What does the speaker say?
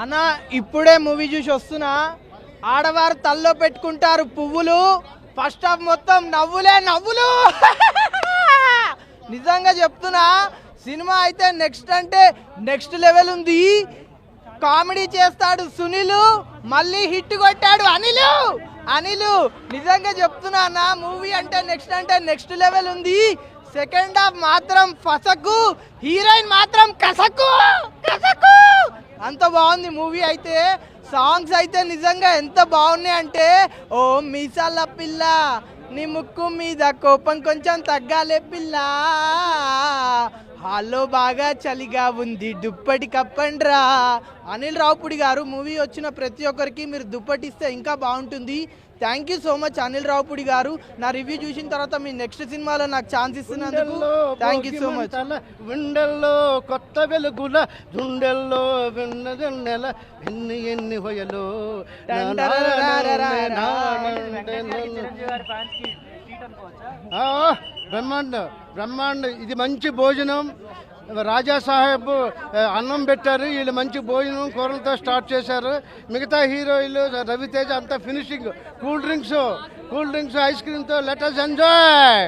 అన్న ఇప్పుడే మూవీ చూసి వస్తున్నా. ఆడవారు తల్లో పెట్టుకుంటారు పువ్వులు, ఫస్ట్ హాఫ్ మొత్తం నవ్వులే నవ్వులు. నిజంగా చెప్తున్నా, సినిమా అయితే నెక్స్ట్ అంటే నెక్స్ట్ లెవెల్ ఉంది. కామెడీ చేస్తాడు సునీల్, మళ్ళీ హిట్ కొట్టాడు అనిలు. నిజంగా చెప్తున్నా అన్న, మూవీ అంటే నెక్స్ట్ లెవెల్ ఉంది. సెకండ్ హాఫ్ మాత్రం ఫసకు, హీరోయిన్ మాత్రం కసకు. అంత బాగుంది మూవీ అయితే. సాంగ్స్ అయితే నిజంగా ఎంత బాగున్నాయి అంటే, ఓ మీసాల పిల్ల నీ ముక్కు మీద కోపం కొంచెం తగ్గాలే పిల్ల, హాల్లో బాగా చలిగా ఉంది దుప్పటి కప్పండ్రా. అనిల్ రావుపూడి గారు మూవీ వచ్చిన ప్రతి ఒక్కరికి మీరు దుప్పటి ఇస్తే ఇంకా బాగుంటుంది. Thank you so much Anil Ravipudi గారు. నా రివ్యూ చూసిన తర్వాత మీ నెక్స్ట్ సినిమాలో నాకు ఛాన్స్ ఇస్తున్నందుకు థ్యాంక్ యూ సో మచ్. గుండెల్లో కొత్త వెలుగుల గుండెల్లో వెన్నెల ఎన్ని ఎన్ని హొయలు. బ్రహ్మాండ ఇది మంచి భోజనం. రాజా సాహెబ్ అన్నం పెట్టారు, వీళ్ళు మంచి భోజనం కూరలతో స్టార్ట్ చేశారు. మిగతా హీరోయిన్లు రవితేజ అంతా ఫినిషింగ్. కూల్ డ్రింక్స్ ఐస్ క్రీమ్తో లెట్ us ఎంజాయ్.